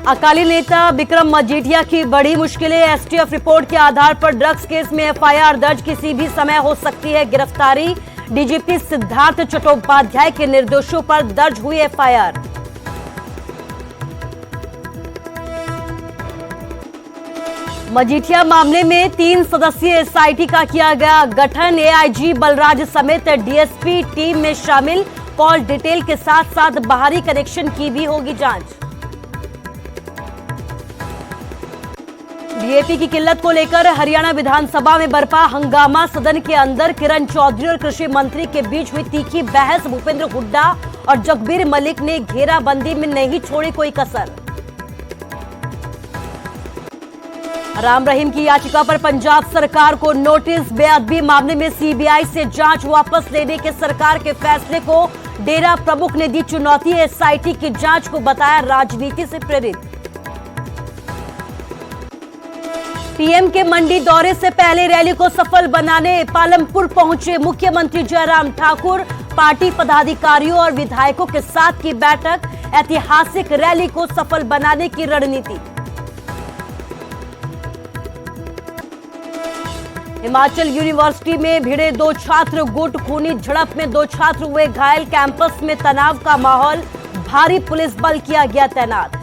अकाली नेता विक्रम मजीठिया की बड़ी मुश्किलें। एसटीएफ रिपोर्ट के आधार पर ड्रग्स केस में एफआईआर दर्ज, किसी भी समय हो सकती है गिरफ्तारी। डीजीपी सिद्धार्थ चट्टोपाध्याय के निर्देशों पर दर्ज हुई एफआईआर। मजीठिया मामले में 3 सदस्यीय एसआईटी का किया गया गठन। एआईजी बलराज समेत डीएसपी टीम में शामिल। कॉल डिटेल के साथ साथ बाहरी कनेक्शन की भी होगी जांच। डीएपी की किल्लत को लेकर हरियाणा विधानसभा में बरपा हंगामा। सदन के अंदर किरण चौधरी और कृषि मंत्री के बीच हुई तीखी बहस। भूपेंद्र हुड्डा और जगबीर मलिक ने घेराबंदी में नहीं छोड़ी कोई कसर। राम रहीम की याचिका पर पंजाब सरकार को नोटिस। बेअदबी मामले में सीबीआई से जांच वापस लेने के सरकार के फैसले को डेरा प्रमुख ने दी चुनौती। एसआईटी की जांच को बताया राजनीति से प्रेरित। पीएम के मंडी दौरे से पहले रैली को सफल बनाने पालमपुर पहुंचे मुख्यमंत्री जयराम ठाकुर। पार्टी पदाधिकारियों और विधायकों के साथ की बैठक। ऐतिहासिक रैली को सफल बनाने की रणनीति। हिमाचल यूनिवर्सिटी में भिड़े 2 छात्र गुट। खूनी झड़प में 2 छात्र हुए घायल। कैंपस में तनाव का माहौल। भारी पुलिस बल किया गया तैनात।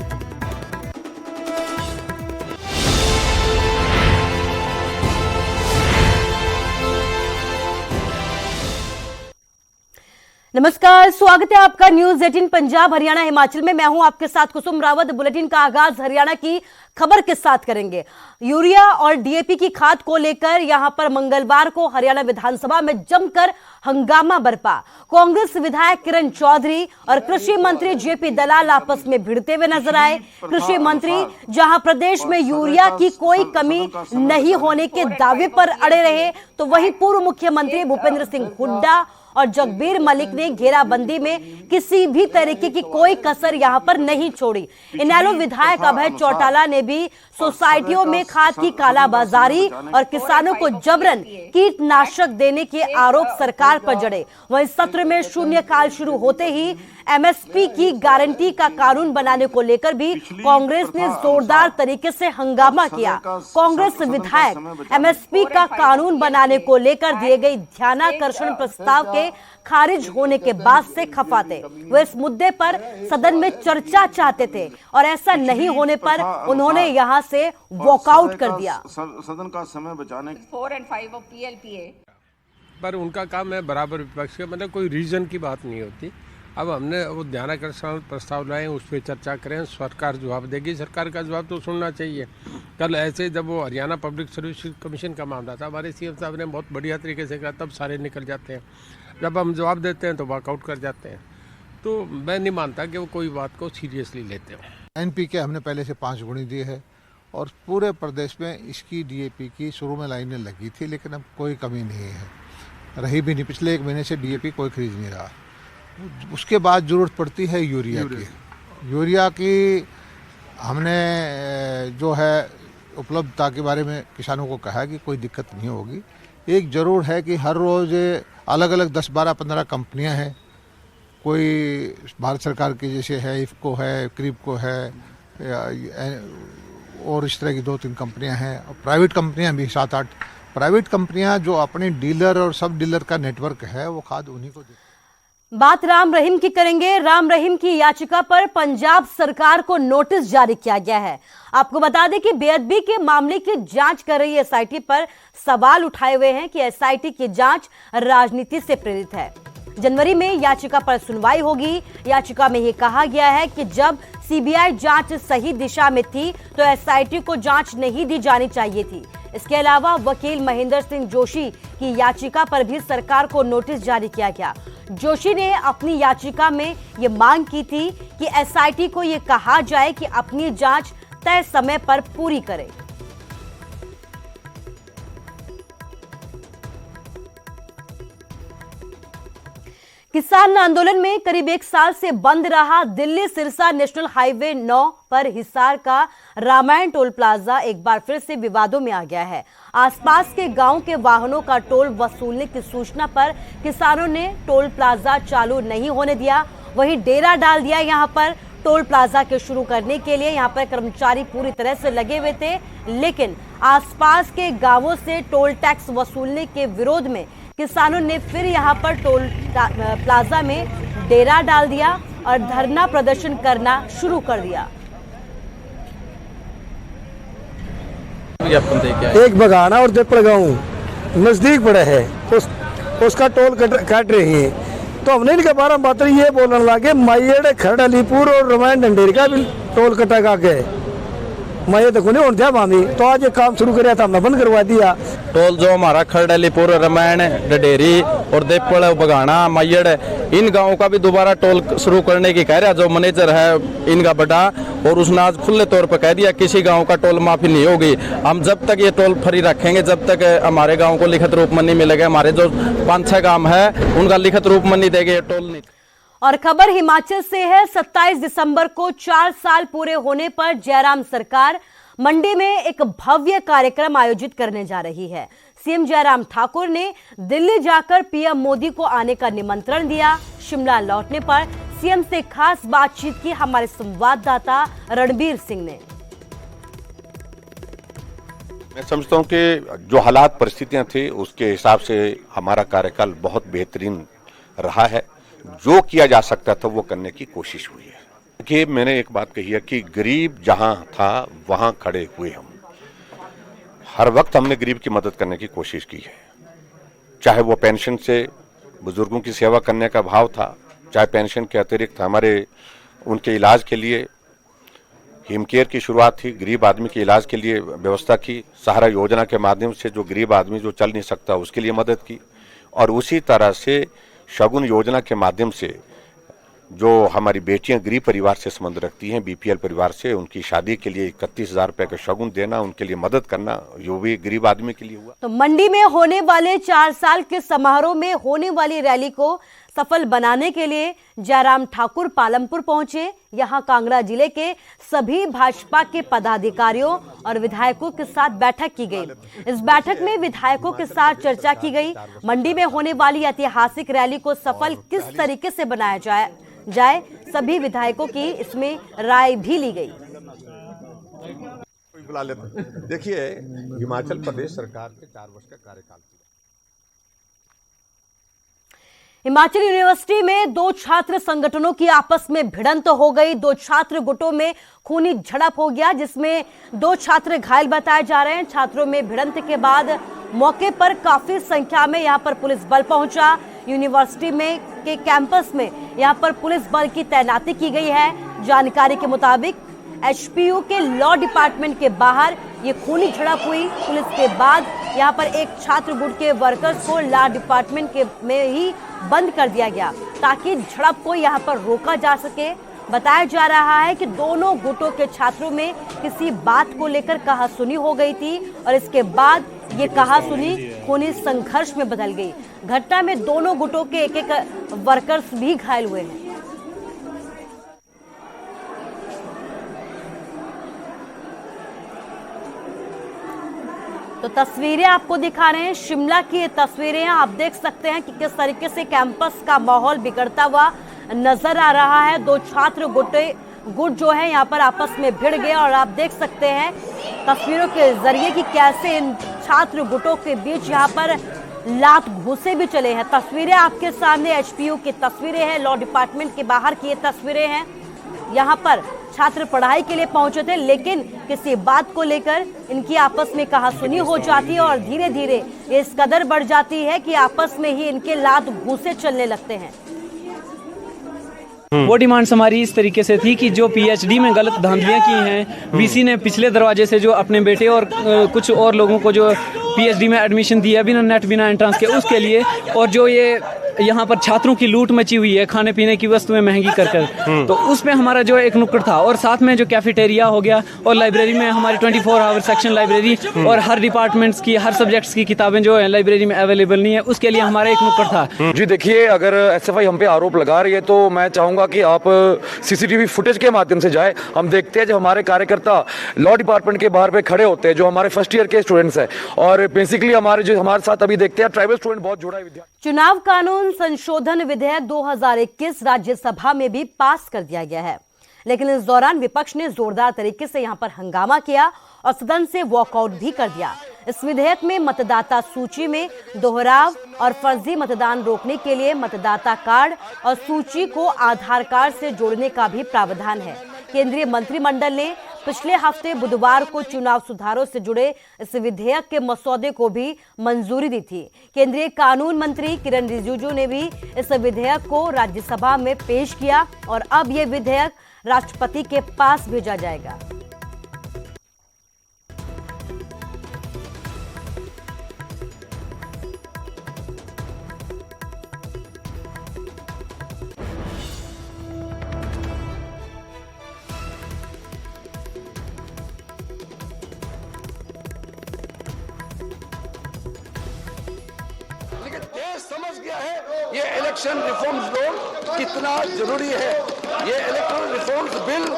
नमस्कार, स्वागत है आपका न्यूज 18 पंजाब हरियाणा हिमाचल में। मैं हूं आपके साथ कुसुम रावत। बुलेटिन का आगाज हरियाणा की खबर के साथ करेंगे। यूरिया और डीएपी की खाद को लेकर यहां पर मंगलवार को हरियाणा विधानसभा में जमकर हंगामा बरपा। कांग्रेस विधायक किरण चौधरी और कृषि मंत्री जेपी दलाल आपस में भिड़ते हुए नजर आए। कृषि मंत्री जहां प्रदेश में यूरिया की कोई कमी नहीं होने के दावे पर अड़े रहे, तो वहीं पूर्व मुख्यमंत्री भूपेंद्र सिंह हुड्डा और जगबीर मलिक ने घेराबंदी में किसी भी तरीके की कोई कसर यहां पर नहीं छोड़ी। इनेलो विधायक अभय चौटाला ने भी सोसाइटियों में खाद की कालाबाजारी और किसानों को जबरन कीटनाशक देने के आरोप सरकार पर जड़े। वहीं सत्र में शून्यकाल शुरू होते ही एमएसपी की गारंटी का कानून बनाने को लेकर भी कांग्रेस ने जोरदार तरीके से हंगामा किया। कांग्रेस विधायक एमएसपी का कानून बनाने को लेकर दिए गए ध्यानाकर्षण प्रस्ताव के खारिज होने के बाद से खफा थे। वे इस मुद्दे पर सदन में चर्चा चाहते थे और ऐसा नहीं होने पर उन्होंने यहां से वॉकआउट कर दिया। सदन का समय बचाने 4 और 5 ऑफ पीएलपीए पर उनका काम है बराबर विपक्ष का, मतलब कोई रीजन की बात नहीं होती। अब हमने वो ध्यानाकर्षण प्रस्ताव लाए, उस पर चर्चा करें, सरकार जवाब देगी। सरकार का जवाब तो सुनना चाहिए। कल ऐसे जब वो हरियाणा पब्लिक सर्विस कमीशन का मामला था, हमारे सीएम साहब ने बहुत बढ़िया तरीके से कहा, तब सारे निकल जाते हैं। जब हम जवाब देते हैं तो वॉकआउट कर जाते हैं। तो मैं नहीं मानता कि वो कोई बात को सीरियसली लेते हो। एनपीके हमने पहले से 5 गुणी दिए है और पूरे प्रदेश में इसकी डीएपी की शुरू में लाइनें लगी थी, लेकिन अब कोई कमी नहीं है, रही भी नहीं। पिछले 1 महीने से डीएपी कोई खरीद नहीं रहा। उसके बाद ज़रूरत पड़ती है यूरिया की हमने जो है उपलब्धता के बारे में किसानों को कहा कि कोई दिक्कत नहीं होगी। एक ज़रूर है कि हर रोज़ अलग अलग 10, 12, 15 कंपनियां हैं। कोई भारत सरकार की जैसे है, इफ्को है, क्रिप्को है, और इस तरह की 2-3 कंपनियां हैं। और प्राइवेट कंपनियां भी 7-8 प्राइवेट कंपनियां जो अपने डीलर और सब डीलर का नेटवर्क है, वो खाद उन्हीं को देती। बात राम रहीम की करेंगे। राम रहीम की याचिका पर पंजाब सरकार को नोटिस जारी किया गया है। आपको बता दें कि बेअदबी के मामले की जांच कर रही एसआईटी पर सवाल उठाए हुए हैं कि एसआईटी की जांच राजनीति से प्रेरित है। जनवरी में याचिका पर सुनवाई होगी। याचिका में यह कहा गया है कि जब सीबीआई जांच सही दिशा में थी तो एसआईटी को जांच नहीं दी जानी चाहिए थी। इसके अलावा वकील महेंद्र सिंह जोशी की याचिका पर भी सरकार को नोटिस जारी किया गया। जोशी ने अपनी याचिका में ये मांग की थी कि एसआईटी को ये कहा जाए कि अपनी जांच तय समय पर पूरी करे। किसान आंदोलन में करीब 1 साल से बंद रहा दिल्ली सिरसा नेशनल हाईवे 9 पर हिसार का रामायण टोल प्लाजा एक बार फिर से विवादों में आ गया है। आसपास के गांव के वाहनों का टोल वसूलने की सूचना पर किसानों ने टोल प्लाजा चालू नहीं होने दिया, वहीं डेरा डाल दिया। यहां पर टोल प्लाजा के शुरू करने के लिए यहाँ पर कर्मचारी पूरी तरह से लगे हुए थे, लेकिन आसपास के गांवों से टोल टैक्स वसूलने के विरोध में किसानों ने फिर यहाँ पर टोल प्लाजा में डेरा डाल दिया और धरना प्रदर्शन करना शुरू कर दिया। एक बगाना और देपड़ गाँव नजदीक पड़ा है, उसका टोल काट रही है। तो हमने इनके बारे में बात ये बोलने लगे माइड खरड़ अलीपुर और रामायण ढंडेरी का भी टोल कटा का के मैं तो नहीं होता मामी। तो आज ये काम शुरू कराया था, हमने बंद करवा दिया। टोल जो हमारा खरड़ अलीपुर रामायण ढंडेरी और देपड़ बगाना माइड इन गांवों का भी दोबारा टोल शुरू करने की कह रहा जो मैनेजर है इनका बड़ा, और उसने आज खुले तौर पर कह दिया किसी गांव का टोल माफी नहीं होगी। हम जब तक ये टोल फ्री रखेंगे जब तक हमारे गांव को लिखित रूप में नहीं मिलेगा। हमारे जो 5-6 गांव है उनका लिखित रूप में नहीं देंगे ये टोल नहीं। और खबर हिमाचल से है। 27 दिसंबर को 4 साल पूरे होने पर जयराम सरकार मंडी में एक भव्य कार्यक्रम आयोजित करने जा रही है। सीएम जयराम ठाकुर ने दिल्ली जाकर पीएम मोदी को आने का निमंत्रण दिया। शिमला लौटने पर सीएम से खास बातचीत की हमारे संवाददाता रणबीर सिंह ने। मैं समझता हूं कि जो हालात परिस्थितियां थी उसके हिसाब से हमारा कार्यकाल बहुत बेहतरीन रहा है। जो किया जा सकता था वो करने की कोशिश हुई है। कि मैंने एक बात कही है कि गरीब जहां था वहां खड़े हुए हम हर वक्त हमने गरीब की मदद करने की कोशिश की है। चाहे वो पेंशन से बुजुर्गों की सेवा करने का भाव था, चाहे पेंशन के अतिरिक्त हमारे उनके इलाज के लिए हिम केयर की शुरुआत थी, गरीब आदमी के इलाज के लिए व्यवस्था की। सहारा योजना के माध्यम से जो गरीब आदमी जो चल नहीं सकता उसके लिए मदद की। और उसी तरह से शगुन योजना के माध्यम से जो हमारी बेटियां गरीब परिवार से संबंध रखती हैं, बीपीएल परिवार से, उनकी शादी के लिए 31,000 रुपए का शगुन देना, उनके लिए मदद करना, जो भी गरीब आदमी के लिए हुआ। तो मंडी में होने वाले 4 साल के समारोह में होने वाली रैली को सफल बनाने के लिए जयराम ठाकुर पालमपुर पहुंचे। यहां कांगड़ा जिले के सभी भाजपा के पदाधिकारियों और विधायकों के साथ बैठक की गई। इस बैठक में विधायकों के साथ चर्चा की गई। मंडी में होने वाली ऐतिहासिक रैली को सफल किस तरीके से बनाया जाए सभी विधायकों की इसमें राय भी ली गई। बुला लेते। देखिए, हिमाचल प्रदेश सरकार के 4 वर्ष का कार्यकाल था। हिमाचल यूनिवर्सिटी में 2 छात्र संगठनों की आपस में भिड़ंत हो गई। 2 छात्र गुटों में खूनी झड़प हो गया, जिसमें 2 छात्र घायल बताए जा रहे हैं। छात्रों में भिड़ंत के बाद मौके पर काफी संख्या में यहां पर पुलिस बल पहुंचा। यूनिवर्सिटी में के कैंपस में यहां पर पुलिस बल की तैनाती की गई है। जानकारी के मुताबिक एचपीयू के लॉ डिपार्टमेंट के बाहर ये खूनी झड़प हुई। पुलिस के बाद यहां पर एक छात्र गुट के वर्कर्स को लॉ डिपार्टमेंट के में ही बंद कर दिया गया ताकि झड़प को यहां पर रोका जा सके। बताया जा रहा है कि दोनों गुटों के छात्रों में किसी बात को लेकर कहासुनी हो गई थी और इसके बाद ये कहासुनी खूनी संघर्ष में बदल गई। घटना में दोनों गुटों के एक वर्कर्स भी घायल हुए हैं। तो तस्वीरें आपको दिखा रहे हैं, शिमला की ये तस्वीरें आप देख सकते हैं कि किस तरीके से कैंपस का माहौल बिगड़ता हुआ नजर आ रहा है। 2 छात्र गुट जो है यहाँ पर आपस में भिड़ गए और आप देख सकते हैं तस्वीरों के जरिए कि कैसे इन छात्र गुटों के बीच यहाँ पर लात घूसे भी चले हैं। तस्वीरें आपके सामने एचपीयू की तस्वीरें हैं, लॉ डिपार्टमेंट के बाहर की ये तस्वीरें हैं। यहाँ पर छात्र पढ़ाई के लिए पहुंचे थे, लेकिन किसी बात को लेकर इनकी आपस में कहासुनी हो जाती है और धीरे धीरे ये इस कदर बढ़ जाती है कि आपस में ही इनके लात घूसे चलने लगते हैं। वो डिमांड्स हमारी इस तरीके से थी कि जो पीएचडी में गलत धांधलियां की हैं, वीसी ने पिछले दरवाजे से जो अपने बेटे और कुछ और लोगों को जो पीएचडी में एडमिशन दिया बिना नेट बिना एंट्रेंस के, उसके लिए, और जो ये यहाँ पर छात्रों की लूट मची हुई है खाने पीने की वस्तुएं महंगी कर कर, तो उसमें हमारा जो एक नुक्कड़ था। और साथ में जो कैफेटेरिया हो गया और लाइब्रेरी में हमारी 24 आवर सेक्शन लाइब्रेरी और हर डिपार्टमेंट्स की हर सब्जेक्ट्स की किताबें जो है लाइब्रेरी में अवेलेबल नहीं है, उसके लिए हमारा एक नुक्कड़ था। जी देखिए, अगर एसएफआई हम पे आरोप लगा रही है तो मैं चाहूंगा कि आप सीसीटीवी फुटेज के माध्यम से जाए। हम देखते हैं जब हमारे कार्यकर्ता लॉ डिपार्टमेंट के बाहर पे खड़े होते हैं, जो हमारे फर्स्ट ईयर के स्टूडेंट्स हैं, और बेसिकली हमारे साथ अभी देखते हैं ट्राइबल स्टूडेंट बहुत जुड़ा है। चुनाव कानून संशोधन विधेयक 2021 राज्यसभा में भी पास कर दिया गया है। लेकिन इस दौरान विपक्ष ने जोरदार तरीके से यहां पर हंगामा किया और सदन से वॉकआउट भी कर दिया। इस विधेयक में मतदाता सूची में दोहराव और फर्जी मतदान रोकने के लिए मतदाता कार्ड और सूची को आधार कार्ड से जोड़ने का भी प्रावधान है। केंद्रीय मंत्रिमंडल ने पिछले हफ्ते बुधवार को चुनाव सुधारों से जुड़े इस विधेयक के मसौदे को भी मंजूरी दी थी। केंद्रीय कानून मंत्री किरण रिजिजू ने भी इस विधेयक को राज्यसभा में पेश किया और अब यह विधेयक राष्ट्रपति के पास भेजा जाएगा। लेकिन देश समझ गया है ये इलेक्शन रिफॉर्म्स बिल कितना जरूरी है। ये इलेक्ट्रल रिफॉर्म्स बिल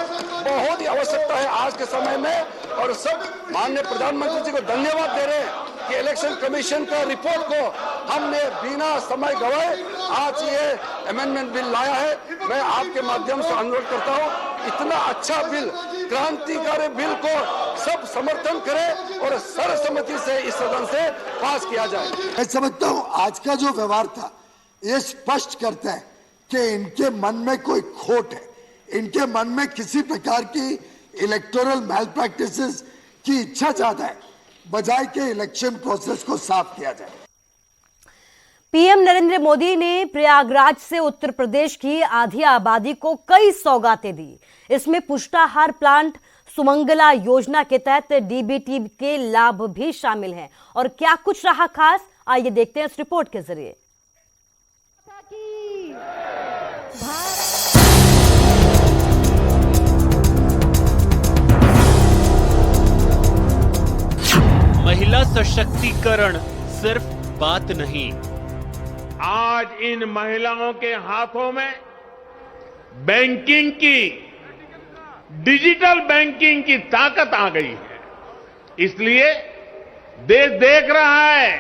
बहुत ही आवश्यकता है आज के समय में और सब माननीय प्रधानमंत्री जी को धन्यवाद दे रहे हैं कि इलेक्शन कमीशन का रिपोर्ट को हमने बिना समय गवाए आज ये अमेंडमेंट बिल लाया है। मैं आपके माध्यम से अनुरोध करता हूँ इतना अच्छा बिल, क्रांतिकारी बिल को सब समर्थन करें और सर्वसम्मति से इस सदन से पास किया जाए। मैं समझता हूँ आज का जो व्यवहार था ये स्पष्ट करता है कि इनके मन में कोई खोट है, इनके मन में किसी प्रकार की इलेक्टोरल मैल प्रैक्टिसेस की इच्छा ज्यादा है, बजाय के इलेक्शन प्रोसेस को साफ किया जाए। पीएम नरेंद्र मोदी ने प्रयागराज से उत्तर प्रदेश की आधी आबादी को कई सौगातें दी। इसमें पुष्टाहार प्लांट, सुमंगला योजना के तहत डीबीटी के लाभ भी शामिल हैं। और क्या कुछ रहा खास, आइए देखते हैं इस रिपोर्ट के जरिए। महिला सशक्तिकरण सिर्फ बात नहीं, आज इन महिलाओं के हाथों में बैंकिंग की, डिजिटल बैंकिंग की ताकत आ गई है। इसलिए देश देख रहा है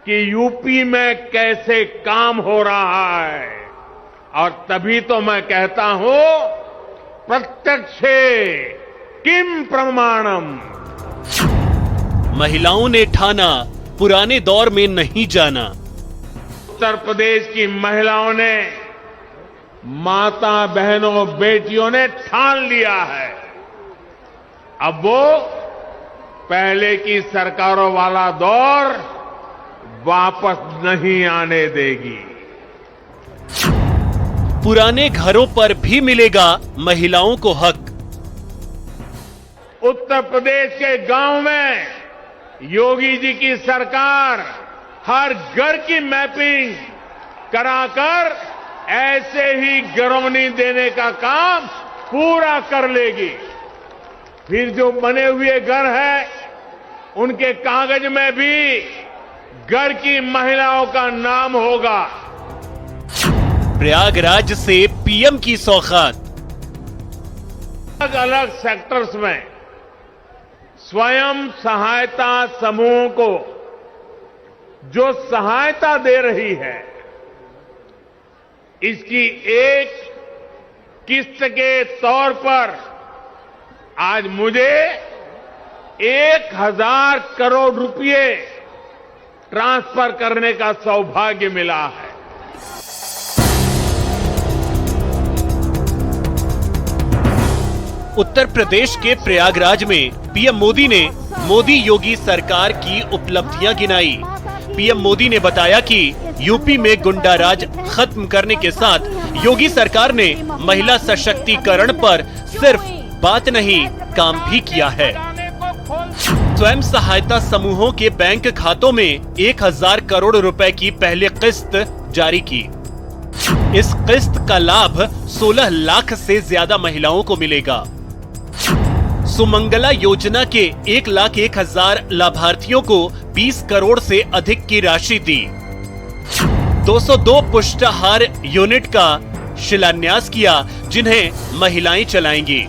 कि यूपी में कैसे काम हो रहा है और तभी तो मैं कहता हूं प्रत्यक्षे किम प्रमाणम। महिलाओं ने ठाना पुराने दौर में नहीं जाना। उत्तर प्रदेश की महिलाओं ने, माता बहनों बेटियों ने ठान लिया है अब वो पहले की सरकारों वाला दौर वापस नहीं आने देगी। पुराने घरों पर भी मिलेगा महिलाओं को हक। उत्तर प्रदेश के गांव में योगी जी की सरकार हर घर की मैपिंग कराकर ऐसे ही गिरौनी देने का काम पूरा कर लेगी। फिर जो बने हुए घर है उनके कागज में भी घर की महिलाओं का नाम होगा। प्रयागराज से पीएम की सौगात। अलग अलग सेक्टर्स में स्वयं सहायता समूह को जो सहायता दे रही है, इसकी एक किस्त के तौर पर आज मुझे 1000 करोड़ रुपए ट्रांसफर करने का सौभाग्य मिला है। उत्तर प्रदेश के प्रयागराज में पीएम मोदी ने मोदी योगी सरकार की उपलब्धियां गिनाई। पीएम मोदी ने बताया कि यूपी में गुंडाराज खत्म करने के साथ योगी सरकार ने महिला सशक्तिकरण पर सिर्फ बात नहीं, काम भी किया है। स्वयं सहायता समूहों के बैंक खातों में 1000 करोड़ रुपए की पहली किस्त जारी की। इस किस्त का लाभ 16 लाख से ज्यादा महिलाओं को मिलेगा। सुमंगला योजना के 1,01,000 लाभार्थियों को 20 करोड़ से अधिक की राशि दी। 202 पुष्टाहार यूनिट का शिलान्यास किया, जिन्हें महिलाएं चलाएंगी।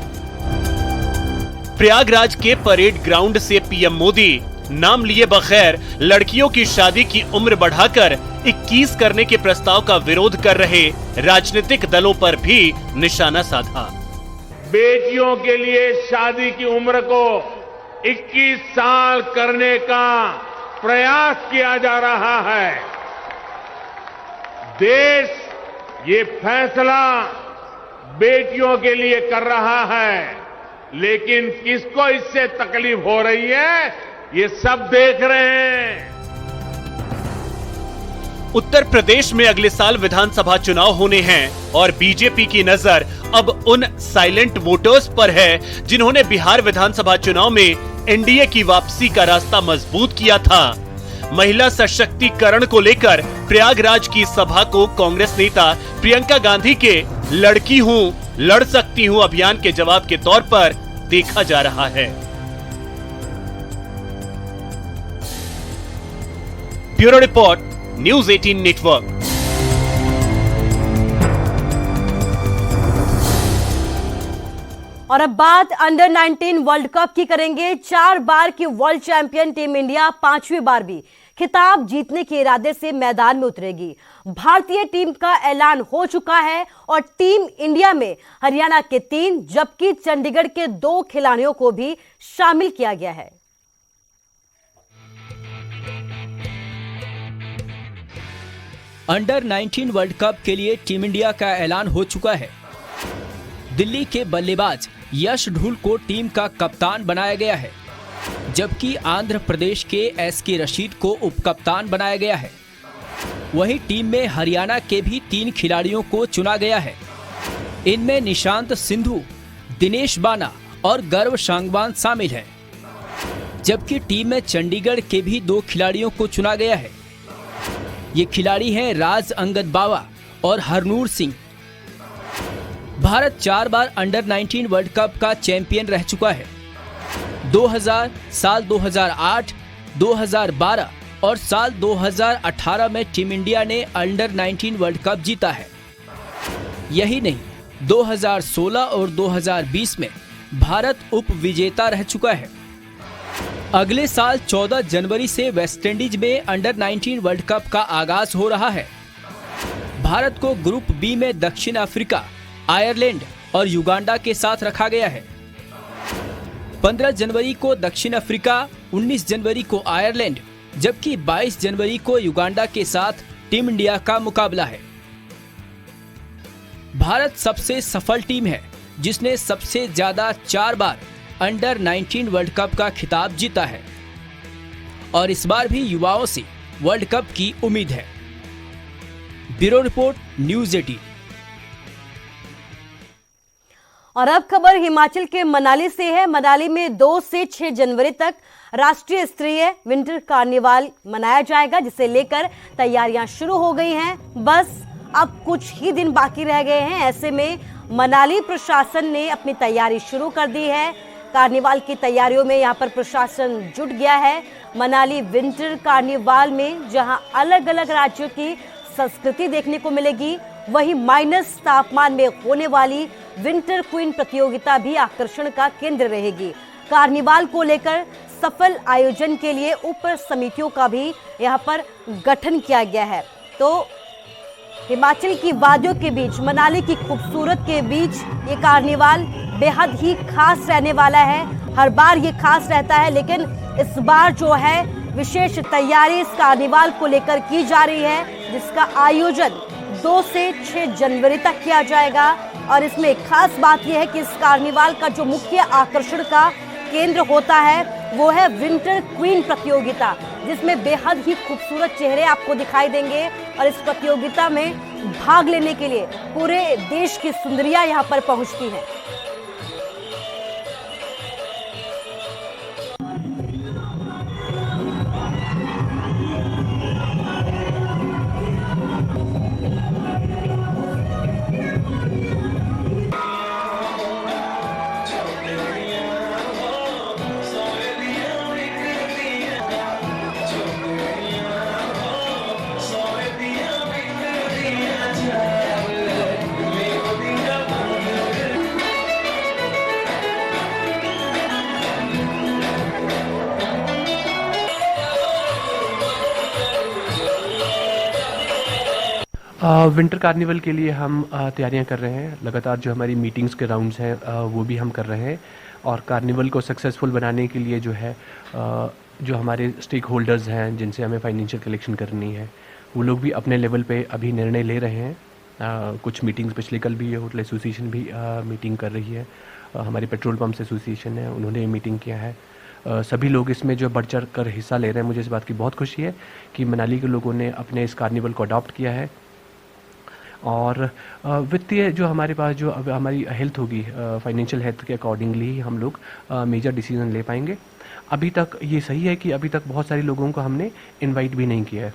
प्रयागराज के परेड ग्राउंड से पीएम मोदी नाम लिए बगैर लड़कियों की शादी की उम्र बढ़ाकर 21 करने के प्रस्ताव का विरोध कर रहे राजनीतिक दलों पर भी निशाना साधा। बेटियों के लिए शादी की उम्र को 21 साल करने का प्रयास किया जा रहा है। देश ये फैसला बेटियों के लिए कर रहा है, लेकिन किसको इससे तकलीफ हो रही है, ये सब देख रहे हैं। उत्तर प्रदेश में अगले साल विधानसभा चुनाव होने हैं और बीजेपी की नजर अब उन साइलेंट वोटर्स पर है जिन्होंने बिहार विधानसभा चुनाव में एनडीए की वापसी का रास्ता मजबूत किया था। महिला सशक्तिकरण को लेकर प्रयागराज की सभा को कांग्रेस नेता प्रियंका गांधी के लड़की हूं, लड़ सकती हूं अभियान के जवाब के तौर पर देखा जा रहा है। Bureau report, news 18 network. और अब बात अंडर 19 वर्ल्ड कप की करेंगे। 4 बार की वर्ल्ड चैंपियन टीम इंडिया 5वीं बार भी खिताब जीतने के इरादे से मैदान में उतरेगी। भारतीय टीम का ऐलान हो चुका है और टीम इंडिया में हरियाणा के 3 जबकि चंडीगढ़ के 2 खिलाड़ियों को भी शामिल किया गया है। अंडर 19 वर्ल्ड कप के लिए टीम इंडिया का ऐलान हो चुका है। दिल्ली के बल्लेबाज यश ढूल को टीम का कप्तान बनाया गया है, जबकि आंध्र प्रदेश के एसके रशीद को उप कप्तान बनाया गया है। वहीं टीम में हरियाणा के भी 3 खिलाड़ियों को चुना गया है। इनमें निशांत सिंधु, दिनेश बाना और गर्व शांगवान शामिल हैं, जबकि टीम में चंडीगढ़ के भी 2 खिलाड़ियों को चुना गया है। ये खिलाड़ी हैं राज अंगद बावा और हरनूर सिंह। भारत 4 बार अंडर 19 वर्ल्ड कप का चैंपियन रह चुका है। 2000, साल 2008, 2012 और साल 2018 में टीम इंडिया ने अंडर 19 वर्ल्ड कप जीता है। यही नहीं, 2016 और 2020 में भारत उप विजेता रह चुका है। अगले साल 14 जनवरी से वेस्टइंडीज में अंडर 19 वर्ल्ड कप का आगाज हो रहा है। भारत को ग्रुप बी में दक्षिण अफ्रीका, आयरलैंड और युगांडा के साथ रखा गया है। 15 जनवरी को दक्षिण अफ्रीका, 19 जनवरी को आयरलैंड, जबकि 22 जनवरी को युगांडा के साथ टीम इंडिया का मुकाबला है। भारत सबसे सफल टीम है जिसने सबसे ज्यादा 4 बार अंडर 19 वर्ल्ड कप का खिताब जीता है और इस बार भी युवाओं से वर्ल्ड कप की उम्मीद है। Bureau report, news 18। और अब खबर हिमाचल के मनाली से है। मनाली में 2 से 6 जनवरी तक राष्ट्रीय स्तरीय विंटर कार्निवाल मनाया जाएगा, जिसे लेकर तैयारियां शुरू हो गई हैं। बस अब कुछ ही दिन बाकी रह गए हैं। ऐसे में मनाली प्रशासन ने अपनी तैयारी शुरू कर दी है। कार्निवाल की तैयारियों में यहां पर प्रशासन जुट गया है। मनाली विंटर कार्निवाल में जहां अलग अलग राज्यों की संस्कृति देखने को मिलेगी, वहीं माइनस तापमान में होने वाली विंटर क्वीन प्रतियोगिता भी आकर्षण का केंद्र रहेगी। कार्निवाल को लेकर सफल आयोजन के लिए उप समितियों का भी यहां पर गठन किया गया है। तो हिमाचल की वादियों के बीच, मनाली की खूबसूरत के बीच ये कार्निवाल बेहद ही खास रहने वाला है। हर बार ये खास रहता है, लेकिन इस बार जो है विशेष तैयारी इस कार्निवाल को लेकर की जा रही है, जिसका आयोजन 2 से 6 जनवरी तक किया जाएगा। और इसमें एक खास बात यह है कि इस कार्निवाल का जो मुख्य आकर्षण का केंद्र होता है वो है विंटर क्वीन प्रतियोगिता, जिसमें बेहद ही खूबसूरत चेहरे आपको दिखाई देंगे। और इस प्रतियोगिता में भाग लेने के लिए पूरे देश की सुंदरियां यहां पर पहुंचती हैं। विंटर कार्निवल के लिए हम तैयारियां कर रहे हैं। लगातार जो हमारी मीटिंग्स के राउंड्स हैं वो भी हम कर रहे हैं, और कार्निवल को सक्सेसफुल बनाने के लिए जो है जो हमारे स्टेक होल्डर्स हैं जिनसे हमें फाइनेंशियल कलेक्शन करनी है, वो लोग भी अपने लेवल पे अभी निर्णय ले रहे हैं। कुछ मीटिंग्स पिछले कल भी होटल एसोसिएशन भी मीटिंग कर रही है, हमारी पेट्रोल पंप्स एसोसिएशन है उन्होंने मीटिंग किया है। सभी लोग इसमें जो बढ़ चढ़ कर हिस्सा ले रहे हैं। मुझे इस बात की बहुत खुशी है कि मनाली के लोगों ने अपने इस कार्निवल को अडॉप्ट किया है, और वित्तीय जो हमारे पास जो अब हमारी हेल्थ होगी, फाइनेंशियल हेल्थ के अकॉर्डिंगली ही हम लोग मेजर डिसीजन ले पाएंगे। अभी तक ये सही है कि अभी तक बहुत सारे लोगों को हमने इनवाइट भी नहीं किया है,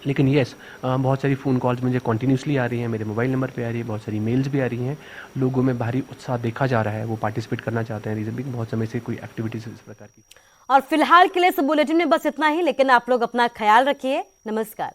लेकिन येस बहुत सारी फ़ोन कॉल्स मुझे कॉन्टीन्यूसली आ रही हैं, मेरे मोबाइल नंबर पे आ रही है, बहुत सारी मेल्स भी आ रही हैं। लोगों में भारी उत्साह देखा जा रहा है, वो पार्टिसिपेट करना चाहते हैं। रीज़न भी बहुत समय से कोई एक्टिविटीज़ इस प्रकार की। और फिलहाल के लिए इस बुलेटिन में बस इतना ही, लेकिन आप लोग अपना ख्याल रखिए। नमस्कार।